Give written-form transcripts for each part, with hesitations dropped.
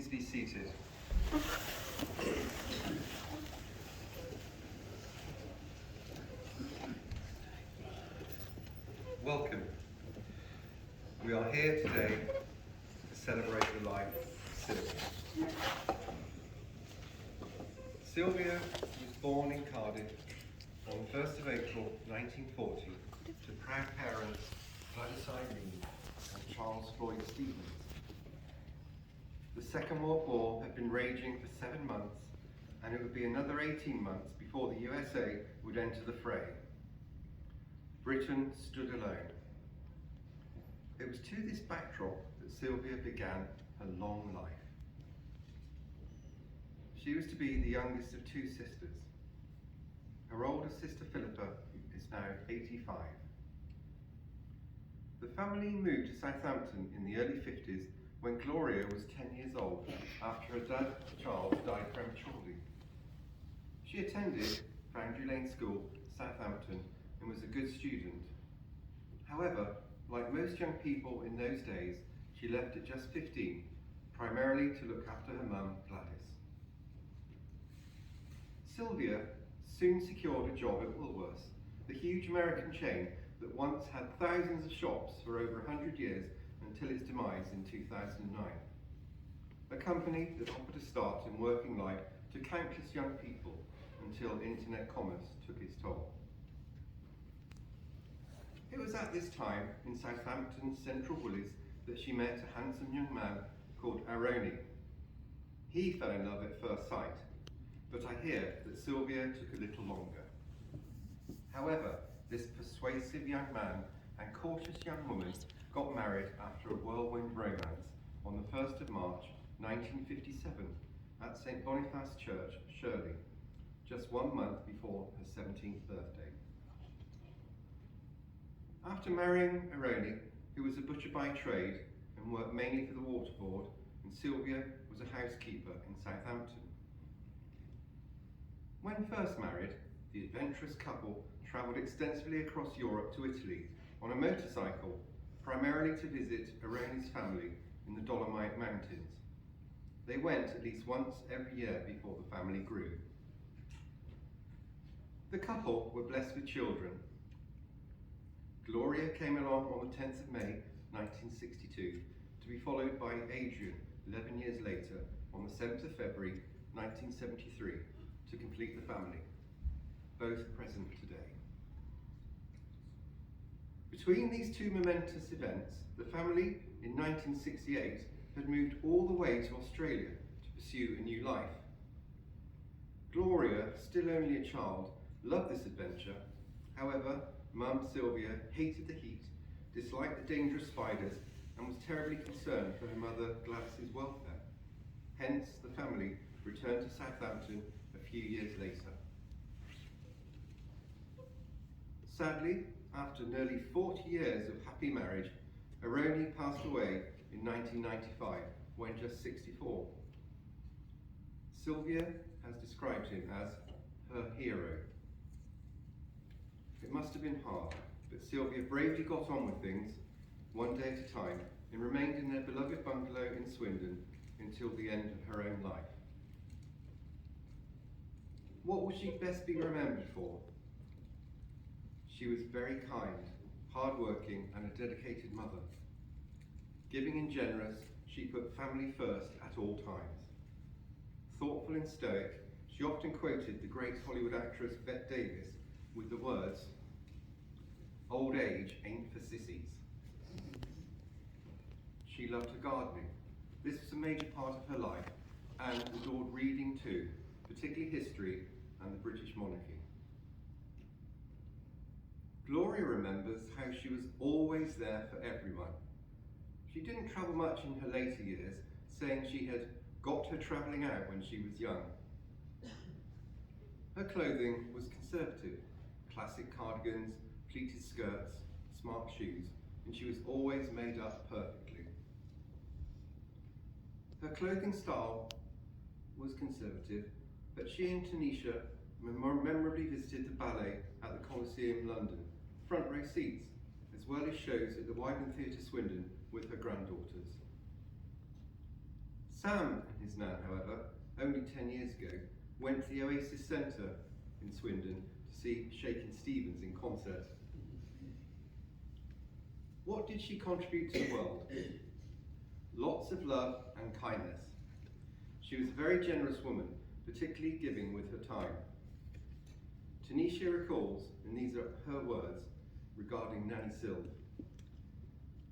Please be seated. Welcome. We are here today to celebrate the life of Sylvia. Sylvia was born in Cardiff on the 1st of April 1940 to proud parents Gladys Irene and Charles Floyd Stevens. The Second World War had been raging for 7 months, and it would be another 18 months before the USA would enter the fray. Britain stood alone. It was to this backdrop that Sylvia began her long life. She was to be the youngest of 2 sisters. Her older sister Philippa is now 85. The family moved to Southampton in the early 50s when Gloria was 10 years old after her dad Charles died prematurely. She attended Foundry Lane School, Southampton, and was a good student. However, like most young people in those days, she left at just 15, primarily to look after her mum, Gladys. Sylvia soon secured a job at Woolworths, the huge American chain that once had thousands of shops for over 100 years until its demise in 2009. A company that offered a start in working life to countless young people until internet commerce took its toll. It was at this time in Southampton's Central Woolies that she met a handsome young man called Aroni. He fell in love at first sight, but I hear that Sylvia took a little longer. However, this persuasive young man and cautious young woman got married after a whirlwind romance on the 1st of March 1957 at St Boniface Church, Shirley, just 1 month before her 17th birthday. After marrying Aroni, who was a butcher by trade and worked mainly for the Water Board, and Sylvia was a housekeeper in Southampton. When first married, the adventurous couple travelled extensively across Europe to Italy on a motorcycle, primarily to visit Aroni's family in the Dolomite Mountains. They went at least once every year before the family grew. The couple were blessed with children. Gloria came along on the 10th of May 1962 to be followed by Adrian 11 years later on the 7th of February 1973 to complete the family, both present today. Between these 2 momentous events, the family in 1968 had moved all the way to Australia to pursue a new life. Gloria, still only a child, loved this adventure. However, Mum Sylvia hated the heat, disliked the dangerous spiders, and was terribly concerned for her mother Gladys's welfare. Hence, the family returned to Southampton a few years later. Sadly, after nearly 40 years of happy marriage, Aroni passed away in 1995 when just 64. Sylvia has described him as her hero. It must have been hard, but Sylvia bravely got on with things, one day at a time, and remained in their beloved bungalow in Swindon until the end of her own life. What will she best be remembered for? She was very kind, hard-working, and a dedicated mother. Giving and generous, she put family first at all times. Thoughtful and stoic, she often quoted the great Hollywood actress Bette Davis with the words, "Old age ain't for sissies." She loved her gardening. This was a major part of her life, and adored reading too, particularly history and the British monarchy. Gloria remembers how she was always there for everyone. She didn't travel much in her later years, saying she had got her travelling out when she was young. Her clothing was conservative, classic cardigans, pleated skirts, smart shoes, and she was always made up perfectly. Her clothing style was conservative, but she and Tanisha memorably visited the ballet at the Coliseum, London, front row seats, as well as shows at the Wyvern Theatre, Swindon, with her granddaughters. Sam and his nan, however, only 10 years ago, went to the Oasis Centre in Swindon to see Shakin' Stevens in concert. What did she contribute to the world? Lots of love and kindness. She was a very generous woman, particularly giving with her time. Tanisha recalls, and these are her words, regarding Nanny Syl.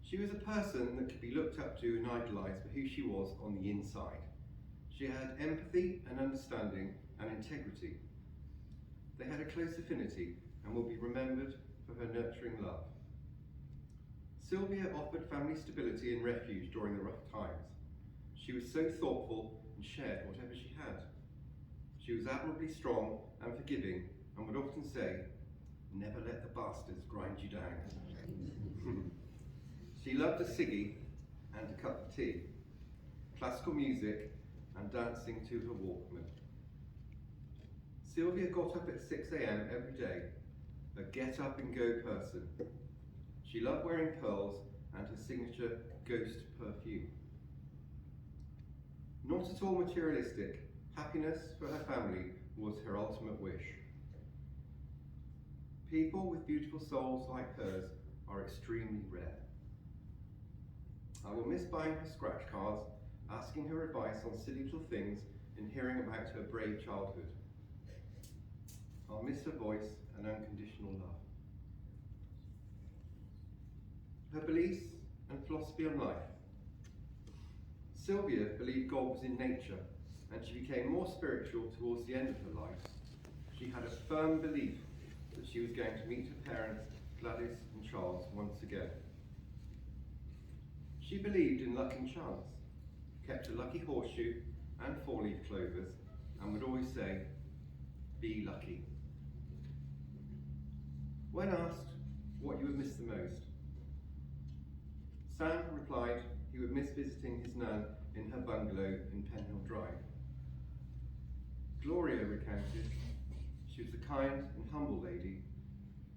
She was a person that could be looked up to and idolised for who she was on the inside. She had empathy and understanding and integrity. They had a close affinity and will be remembered for her nurturing love. Sylvia offered family stability and refuge during the rough times. She was so thoughtful and shared whatever she had. She was admirably strong and forgiving and would often say, "Never let the bastards grind you down." She loved a ciggy and a cup of tea, classical music and dancing to her Walkman. Sylvia got up at 6 a.m. every day, a get up and go person. She loved wearing pearls and her signature ghost perfume. Not at all materialistic, happiness for her family was her ultimate wish. People with beautiful souls like hers are extremely rare. I will miss buying her scratch cards, asking her advice on silly little things, and hearing about her brave childhood. I'll miss her voice and unconditional love. Her beliefs and philosophy on life. Sylvia believed God was in nature, and she became more spiritual towards the end of her life. She had a firm belief that she was going to meet her parents, Gladys and Charles, once again. She believed in luck and chance, kept a lucky horseshoe and 4-leaf clovers, and would always say, "Be lucky." When asked what you would miss the most, Sam replied he would miss visiting his nan in her bungalow in Penhill Drive. Gloria recounted she was a kind and humble lady,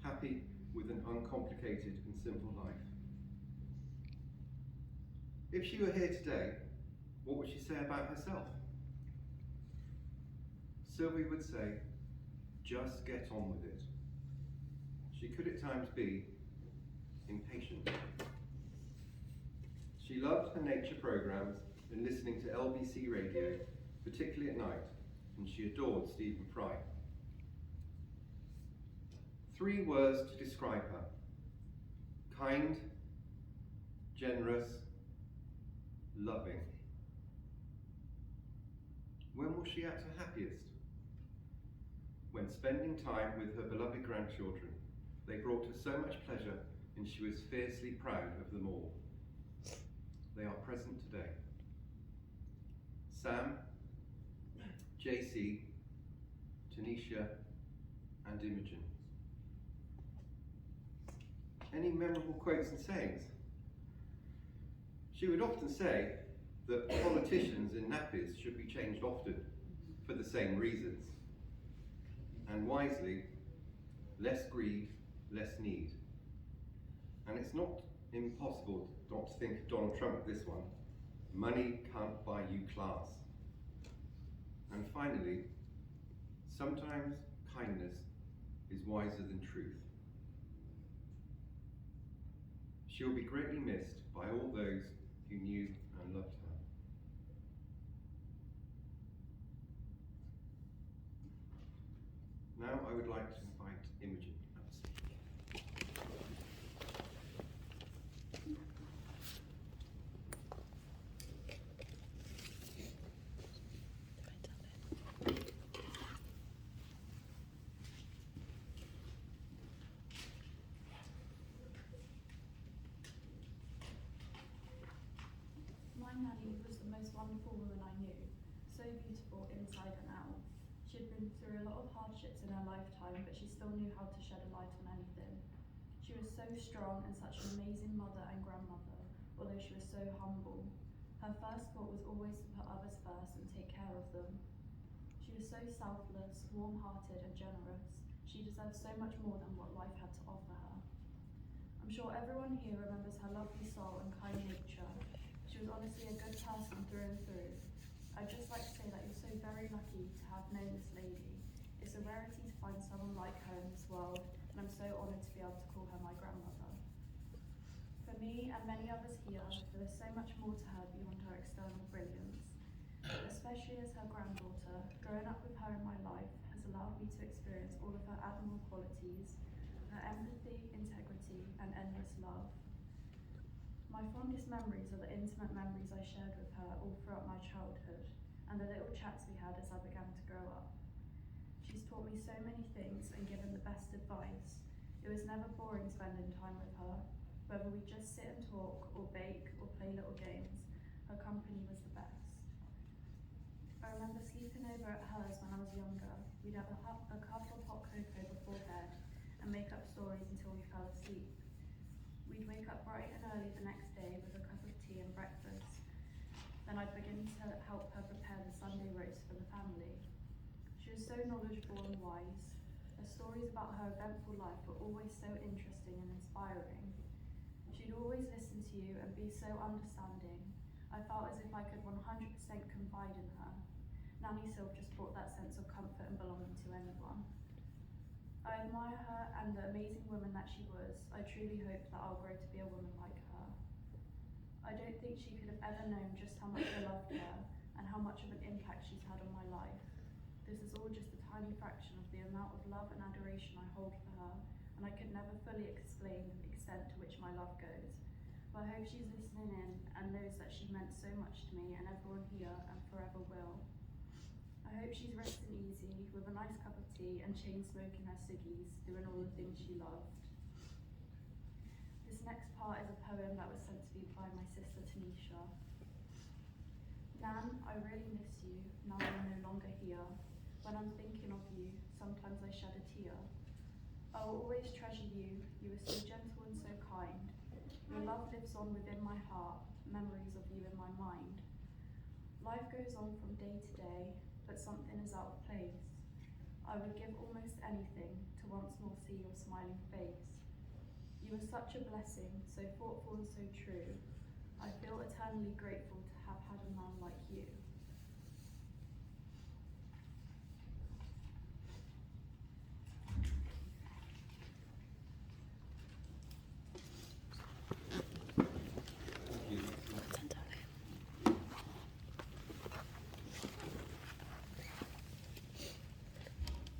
happy with an uncomplicated and simple life. If she were here today, what would she say about herself? Sylvia would say, "Just get on with it." She could at times be impatient. She loved her nature programmes and listening to LBC radio, particularly at night, and she adored Stephen Fry. 3 words to describe her: kind, generous, loving. When was she at her happiest? When spending time with her beloved grandchildren. They brought her so much pleasure, and she was fiercely proud of them all. They are present today. Sam, JC, Tanisha, and Imogen. Any memorable quotes and sayings? She would often say that politicians in nappies should be changed often for the same reasons. And wisely, less greed, less need. And it's not impossible not to think of Donald Trump with this one. Money can't buy you class. And finally, sometimes kindness is wiser than truth. She will be greatly missed by all those who knew and loved her. Now I would like to invite Imogen up to speak. My nanny was the most wonderful woman I knew, so beautiful inside and out. She had been through a lot of hardships in her lifetime, but she still knew how to shed a light on anything. She was so strong and such an amazing mother and grandmother, although she was so humble. Her first thought was always to put others first and take care of them. She was so selfless, warm-hearted and generous. She deserved so much more than what life had to offer her. I'm sure everyone here remembers her lovely soul and kind nature. She She was honestly a good person through and through. I'd just like to say that you're so very lucky to have known this lady. It's a rarity to find someone like her in this world, and I'm so honoured to be able to call her my grandmother. For me and many others here, there is so much more to her beyond her external brilliance. Especially as her granddaughter, growing up with her in my life has allowed me to experience all of her admirable qualities, her empathy, integrity, and endless love. My fondest memories are the intimate memories I shared with her all throughout my childhood, and the little chats we had as I began to grow up. She's taught me so many things and given the best advice. It was never boring spending time with her. Whether we just sit and talk, or bake, or play little games, her company was the best. I remember sleeping over at hers when I was younger. We'd have a cup of hot cocoa before bed and make up stories until we fell asleep. We'd wake up bright and early the next day with a cup of tea and breakfast. Then I'd begin to help her prepare the Sunday roast for the family. She was so knowledgeable and wise. Her stories about her eventful life were always so interesting and inspiring. She'd always listen to you and be so understanding. I felt as if I could 100% confide in her. Nanny Sylv just brought that sense of comfort and belonging to anyone. I admire her and the amazing woman that she was. I truly hope that I'll grow to be a woman like her. I don't think she could have ever known just how much I loved her and how much of an impact she's had on my life. This is all just a tiny fraction of the amount of love and adoration I hold for her, and I could never fully explain the extent to which my love goes. But I hope she's listening in and knows that she meant so much to me and everyone here and forever will. I hope she's resting easy with a nice cup of tea and chain smoking her ciggies, doing all the things she loved. This next part is a poem that was sent to me by my sister Tanisha. Nan, I really miss you, now I'm no longer here. When I'm thinking of you, sometimes I shed a tear. I will always treasure you, you were so gentle and so kind. Your love lives on within my heart, memories of you in my mind. Life goes on from day to day, but something is out of place. I would give almost anything to once more see your smiling face. You are such a blessing, so thoughtful and so true. I feel eternally grateful to have had a man like you.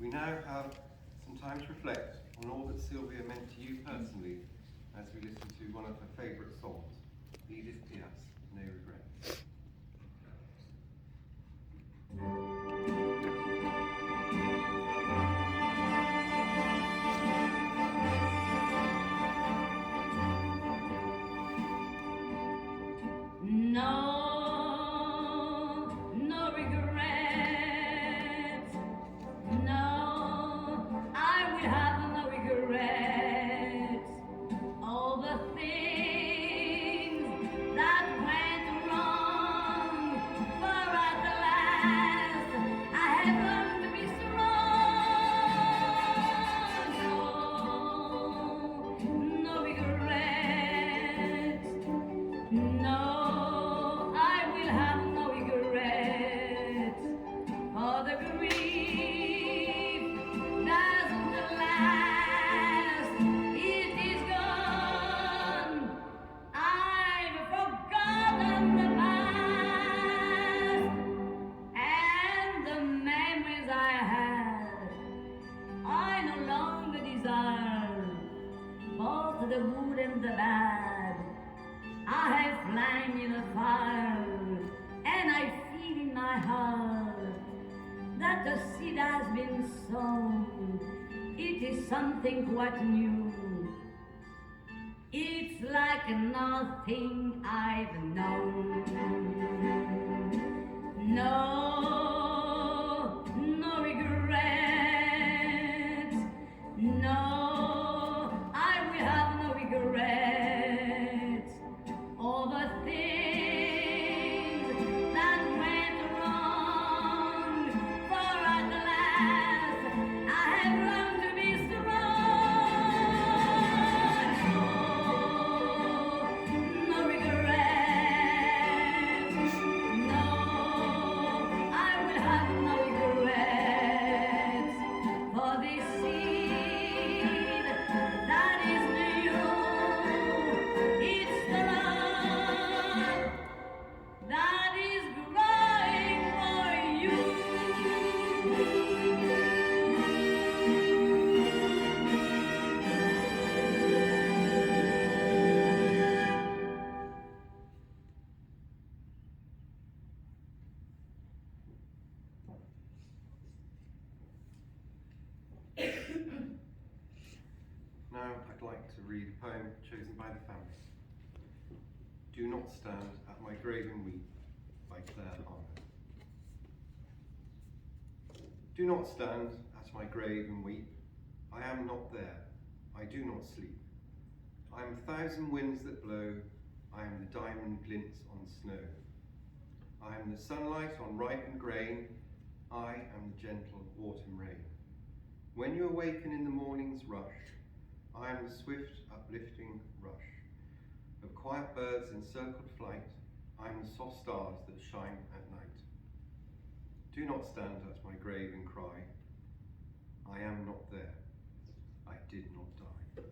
We now have some time to reflect on all that Sylvia meant to you personally as we listen to one of her favourite songs, Edith Piaf's No Regrets. No regrets. No, I will have no regrets. All the things that went wrong, for at the last I have learned to be strong. No regrets. No, I will have no regrets. For the grief doesn't last, it is gone. I've forgotten the past and the memories I had. I no longer desire both the good and the bad. I have flame in the fire, and I feel in my heart that the seed has been sown. It is something quite new. It's like nothing I've known. No regrets. No, I will have no regrets. All the things that went wrong, for at the last I have learned to be strong. No regrets. poem chosen by the family. Do not stand at my grave and weep, by Claire Harman. Do not stand at my grave and weep. I am not there. I do not sleep. I am a thousand winds that blow. I am the diamond glints on snow. I am the sunlight on ripened grain. I am the gentle autumn rain. When you awaken in the morning's rush, I am the swift uplifting rush of quiet birds in circled flight. I am the soft stars that shine at night. Do not stand at my grave and cry. I am not there. I did not die.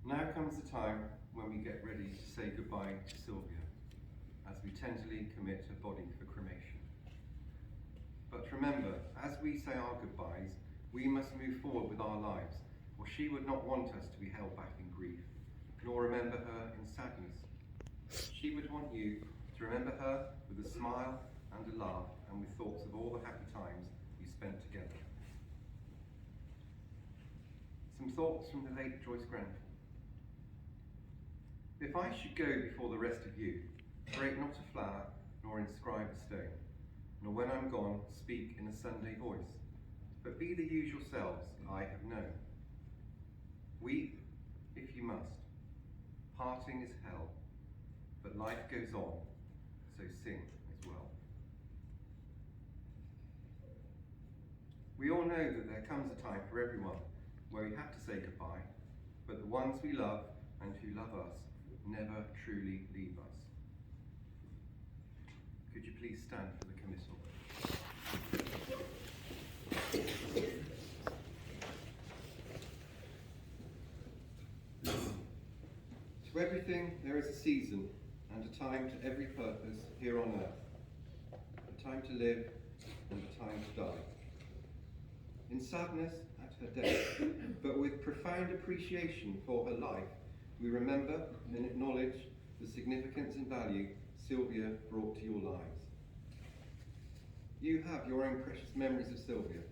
Now comes the time when we get ready to say goodbye to Sylvia, as we tenderly commit her body for cremation. But remember, as we say our goodbyes, we must move forward with our lives, or she would not want us to be held back in grief, nor remember her in sadness. She would want you to remember her with a smile and a laugh, and with thoughts of all the happy times you spent together. Some thoughts from the late Joyce Grenfell. If I should go before the rest of you, break not a flower, nor inscribe a stone, nor when I'm gone, speak in a Sunday voice, but be the usual selves I have known. Weep if you must. Parting is hell, but life goes on, so sing as well. We all know that there comes a time for everyone where we have to say goodbye, but the ones we love and who love us never truly leave us. Could you please stand for the committal? To everything there is a season and a time to every purpose here on earth, a time to live and a time to die. In sadness at her death, but with profound appreciation for her life, we remember and acknowledge the significance and value Sylvia brought to your lives. You have your own precious memories of Sylvia,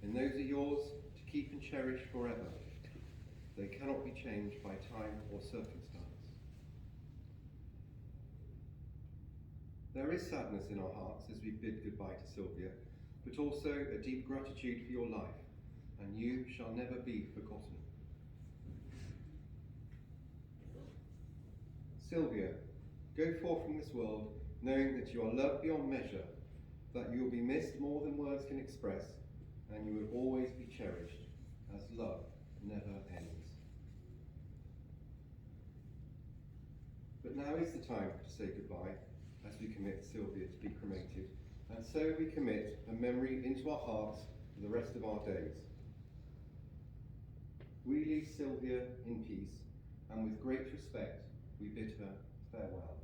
and those are yours to keep and cherish forever. They cannot be changed by time or circumstance. There is sadness in our hearts as we bid goodbye to Sylvia, but also a deep gratitude for your life, and you shall never be forgotten. Sylvia, go forth from this world knowing that you are loved beyond measure, that you will be missed more than words can express, and you will always be cherished, as love never ends. But now is the time to say goodbye, as we commit Sylvia to be cremated, and so we commit a memory into our hearts for the rest of our days. We leave Sylvia in peace, and with great respect, we bid her farewell.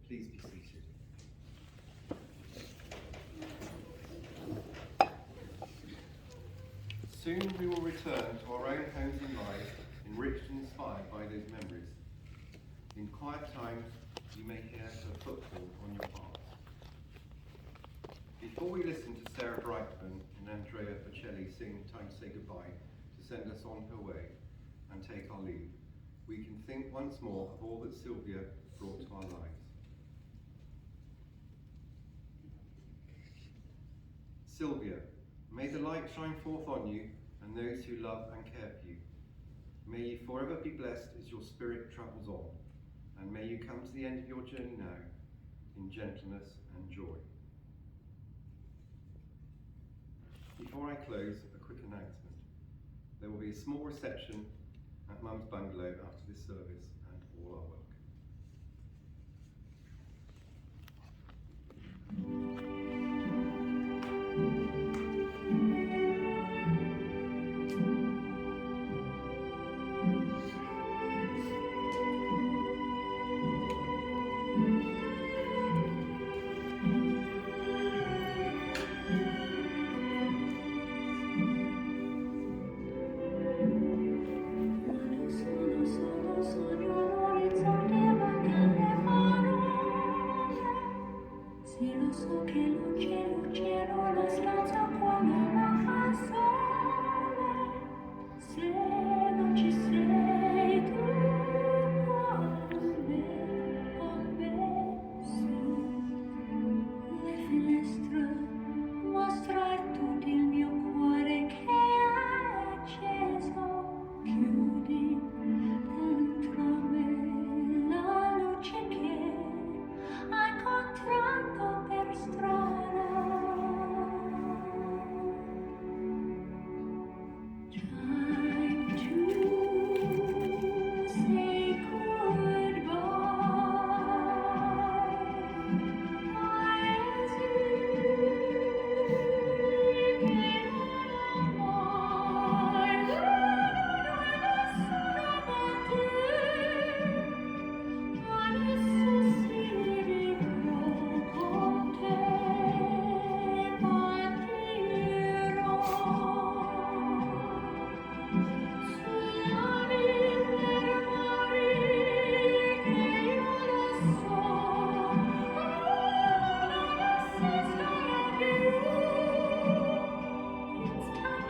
Please be seated. Soon we will return to our own homes and lives, enriched and inspired by those memories. In quiet times, you may hear her footfall on your path. Before we listen to Sarah Brightman and Andrea Bocelli sing Time to Say Goodbye to send us on her way and take our leave, we can think once more of all that Sylvia brought to our lives. Sylvia, may the light shine forth on you and those who love and care for you. May you forever be blessed as your spirit travels on, and may you come to the end of your journey now in gentleness and joy. Before I close, a quick announcement. There will be a small reception at Mum's bungalow after this service, and all are welcome. Sogno, sogno, sogno,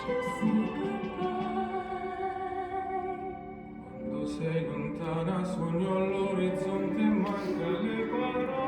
to say goodbye. Quando sei lontana sogno all'orizzonte manca le parole.